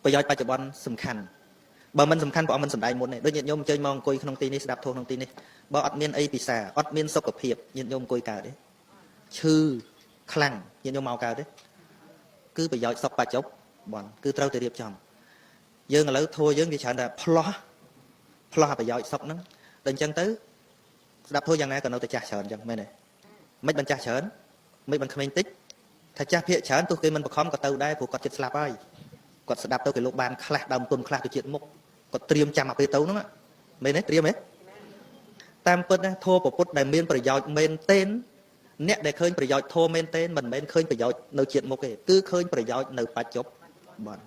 ប្រយោជន៍បច្ចុប្បន្នសំខាន់បើមិនសំខាន់ព្រះអង្គមិនសម្ដែងមុនទេដូចញាតិញោមអញ្ជើញមកអង្គុយក្នុងទីនេះស្ដាប់ធម៌ក្នុងទីនេះបើអត់មានអីពិសាអត់មានសុខភាពញាតិញោមអង្គុយកើតទេឈឺខ្លាំងញាតិញោមមកកើតទេគឺប្រយោជន៍សុខបច្ចុប្បន្នគឺត្រូវតែរៀបចំយើងឥឡូវធัวយើងវាច្រើនតែផ្លោះប្រយោជន៍សុខហ្នឹងដល់អញ្ចឹងទៅស្ដាប់ធัวយ៉ាងណាក៏នៅតែចាស់ច្រើនអញ្ចឹងមែនទេមិនបានចាស់ច្រើនមិនបានក្មេងតិចថាចាស់ភាកច្រើនទោះគេមិនបខំក៏ទៅដែរព្រោះគាត់ចិត្តស្លាប់ហើយគាត់ស្ដាប់ទៅគេលោកបានខ្លះដើមទុនខ្លះទៅជាតិមុខគាត់ត្រៀមចាំអាពេលទៅហ្នឹងមែនទេត្រៀមទេតាមពិតណាធัวពុទ្ធដែលមានប្រយោជន៍មែនទែនអ្នកដែលឃើញប្រយោជន៍ធัวមែនទែនមិនមែនឃើញប្រយោជន៍នៅជាតិមុខទេគឺឃើញប្រយោជន៍នៅបច្ចុប្បន្ន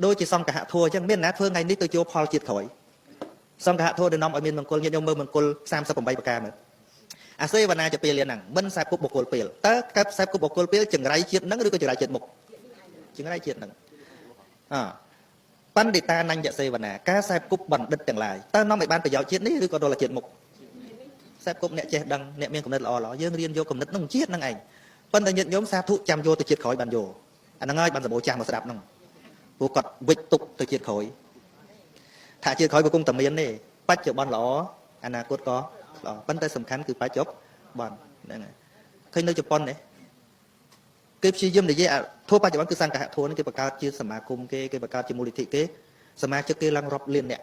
ដូចជាសង្ឃហធัวអញ្ចឹងមានណាធ្វើថ្ងៃនេះទៅយកផលជាតិក្រោយសង្ឃហធัวដែលនាំឲ្យមានមង្គលញាតិញោមមើលមង្គល38ប្រការមើលអាសេវនាជាពេលលៀនហ្នឹងមិនខ្សែគប់បុគ្គលពេលតើកើតខ្សែគប់បុគ្គលពេលចង្រៃជាតិហ្នឹងឬក៏ចង្រៃជាតិមុខចង្រៃជាតិហ្នឹងបណ្ឌិតានញ្ញសេវនាការខ្សែគប់បណ្ឌិតទាំងឡាយតើនាំឲ្យបានប្រយោជន៍ជាតិនេះឬក៏ដល់ជាតិមុខខ្សែគប់អ្នកចេះដឹងអ្នកមានគំនិតល្អយើងរៀនយកគំនិតហ្នឹងជាតិហ្នឹងឯងប៉ុន្តែញាតិញោមសាធុចាំយកទៅជាតិក្រោយបានយកអាហ្នឹងហើយបានសម្បូរចាស់មកស្ដាប់ហ្នឹងព្រោះគាត់វិច្ចទុកទៅជាតិក្រោយថាជាតិក្រោយក៏គង់តែមានទេបច្ចុប្បន្នល្អអនាគតក៏ល្អប៉ុន្តែសំខាន់គឺបច្ចុប្បន្នហ្នឹងហើយឃើញនៅជប៉ុនទេគេព្យាយាមនិយាយធัวបច្ចុប្បន្នគឺសង្ឃហធัวនេះគេបង្កើតជាសមាគមគេបង្កើតជាមូលនិធិគេសមាជិកគេឡើងរាប់លានអ្នក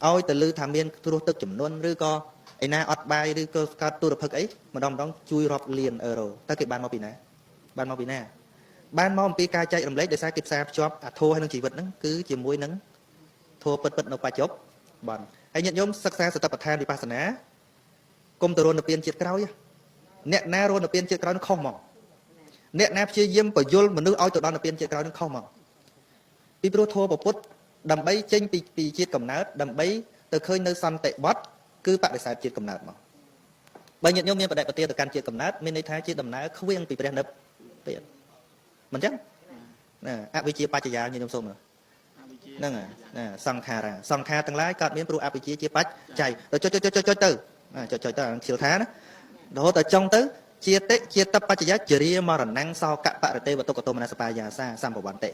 ឲ្យទៅលើថាមានគ្រោះទឹកចំនួនឬក៏ឯណាអត់បាយឬក៏កើតទុរភិក្សអីម្ដងជួយរាប់លានអឺរ៉ូតើគេបានមកពីណាបានមកអំពីការចែករំលែកដោយសារគេផ្សារភ្ជាប់អាធัวហើយនឹងជីវិតហ្នឹងគឺជាមួយនឹងធัวពិតនៅបច្ចុប្បន្នហើយញាតិញោមសិក្សាសតិប្បដ្ឋានវិបស្សនាគុំទៅរនពៀនជាតិក្រោយអ្នកណារនពៀនជាតិក្រោយនឹងខុសមកអ្នកណាព្យាយាមបញ្យលមនុស្សឲ្យទៅដល់និព្វានជាតិក្រោយនឹងខុសមកពីព្រោះធម៌ពុទ្ធដើម្បីចេញពីជាតិកំណើតដើម្បីទៅឃើញនៅសន្តិបត្តិគឺបដិសេធជាតិកំណើតមកបើញាតិញោមមានបដិបទាទៅកាន់ជាតិកំណើតមានន័យថាជាដំណើរខ្វៀងពីព្រះនិព្វានមិនចឹងណាអវិជ្ជាបច្ចយាញាតិញោមសូមហ្នឹងសង្ខាទាំងឡាយកើតមានព្រោះអវិជ្ជាជាបច្ច័យទៅចុចទៅខៀលថាណារហូតដល់ចុងទៅជាតិបច្ចយជរាមរណង្សោកបរតេវតុកតោមនសបាយាសាសម្ភវន្តិ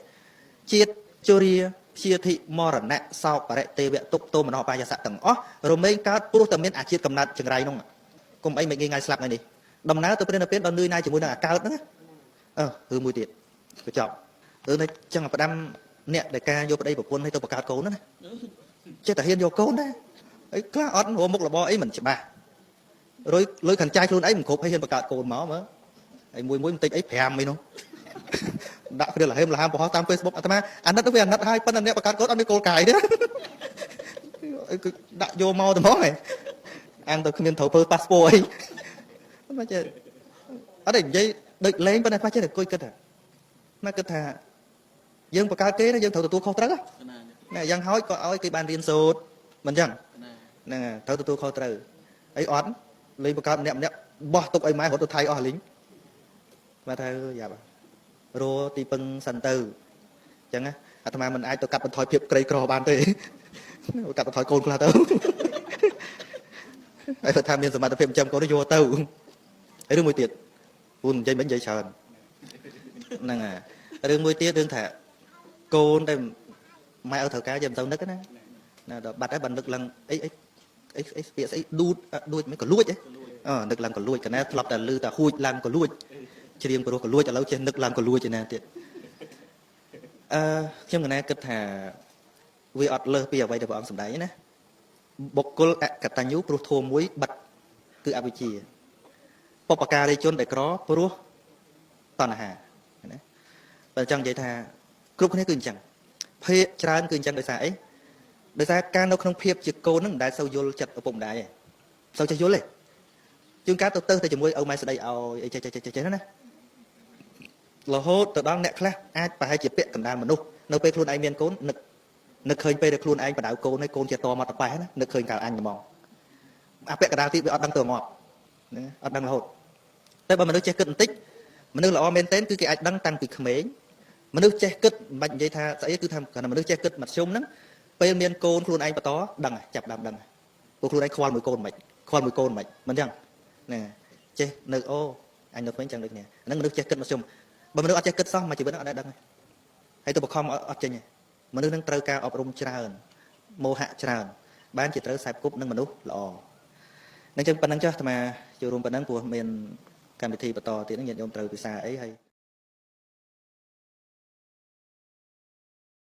ជាតិជរាព្យាធិមរណៈសោបរតេវតុកតោមនសបាយាសទាំងអស់រមែងកើតព្រោះតែមានអាជាតិកំណត់ចង្រៃនោះគុំអីមិនងាយស្លាប់ថ្ងៃនេះដំណើរទៅព្រះនិព្វានដល់នឿយណាយជាមួយនឹងអាកើតហ្នឹងគឺមួយទៀតក៏ចប់រឿងនេះចឹងផ្ដាំអ្នកដែលការយកប្តីប្រពន្ធឲ្យទៅបង្កើតកូនណាចេះតែហ៊ានយកកូនណាអីខ្លះអត់មុខរបរអីមិនច្បាស់រុយលុយខាងចាយខ្លួនឯងមិនគ្រប់ឲ្យហ៊ានបង្កើតកូនមកមើលហើយមួយបន្តិចអី5អីនោះដាក់គ្រាលហេមលហាមបង្ហោះតាម Facebook អាត្មាអាណិតវាអាណិតហើយប៉ុន្តែអ្នកបង្កើតកូនអត់មានគោលកាយទេគឺដាក់យកមកតែហ្មងអាំងទៅគ្មានត្រូវធ្វើ passport អីមិនចេះអត់ទេនិយាយដូចលេងប៉ុន្តែប៉ះចេះតែគួយគិតណាគិតថាយើងបង្កើតគេយើងត្រូវទទួលខុសត្រូវណាយ៉ាងហោចក៏ឲ្យគេបានរៀនសូត្រមិនអញ្ចឹងហ្នឹងត្រូវទទួលខុសត្រូវអីអត់លេងបង្កើតម្នាក់បោះទុកអីម៉ែរត់ទៅថៃអស់លីងបាទថាយ៉ាប់រោទីពឹងសិនទៅអញ្ចឹងអាត្មាមិនអាចទៅកាត់បន្ថយភាពក្រីក្របានទេកាត់បន្ថយកូនខ្លះទៅហើយគាត់ថាមានសមត្ថភាពចាំកូនយកទៅហើយរឿងមួយទៀតពូនិយាយមិននិយាយច្រើនហ្នឹងហើយរឿងមួយទៀតរឿងថាកូនដែលម៉ែឲ្យត្រូវការយកមិនទៅនឹកណាដល់បាត់ហើយបាននឹកឡើងអីពាក្យស្អីដួចមិនក៏លួចនឹកឡើងក៏លួចកណែធ្លាប់តែលឺតែហួចឡើងក៏លួចច្រៀងព្រោះក៏លួចឥឡូវចេះនឹកឡើងក៏លួចឯណាទៀតខ្ញុំកណែគិតថាវាអត់លើសពីអ្វីដែលព្រះអង្គសម្ដែងណាបុគ្គលអកតញ្ញូព្រោះធម៌មួយបិទគឺអវិជ្ជាបុព្វការីជនដែលក្រព្រោះតណ្ហាណាបើចង់និយាយថាគ្រប់គ្នាគឺអញ្ចឹងភាកច្រើនគឺអញ្ចឹងដោយសារអីដោយសារការនៅក្នុងភាពជាកូនហ្នឹងមិនដែលសូវយល់ចិត្តឪពុកម្ដាយទេសូវចេះយល់ទេជួនកាលទៅទៅជាមួយឪម៉ែស្ដីឲ្យអីចេះណារហូតទៅដល់អ្នកខ្លះអាចប្រហែលជាពាក់កណ្ដាលមនុស្សនៅពេលខ្លួនឯងមានកូននឹកឃើញពេលដែលខ្លួនឯងបដៅកូនហើយកូនជាតមកតប៉ែណានឹកឃើញកាលអញហ្មងអាពាក់កណ្ដាលទីវាអត់ដឹងទៅងាប់ណាអត់ដឹងរហូតតែបើមនុស្សចេះគិតបន្តិចមនុស្សល្អមែនទែនគឺគេអាចដឹងតាំងពីក្មេងមនុស្សចេះគិតមិនបាច់និយាយថាស្អីគឺថាគាត់មនុស្សចេះគិតមធ្យមហ្នឹងពេលមានកូនខ្លួនឯងបន្តដឹងចាប់ដើមដឹងពួកខ្លួនឯងខ្វល់មួយកូនមិនមិនចឹងណាចេះនៅអូអញនៅវិញចឹងដូចគ្នាហ្នឹងមនុស្សចេះគិតមធ្យមបើមនុស្សអត់ចេះគិតសោះមួយជីវិតអត់ដែរដឹងហើយទៅបខំអត់ចេញ មនុស្សនឹងត្រូវការអប់រំច្រើនមោហៈច្រើនបានជាត្រូវខ្សែគប់នឹងមនុស្សល្អនឹងចឹងប៉ុណ្ណឹងចុះអាត្មាចូលរួមប៉ុណ្ណឹងព្រោះមានកម្មវិធីបន្តទៀតហ្នឹងញាតិញោមត្រូវពិសាអីហើយ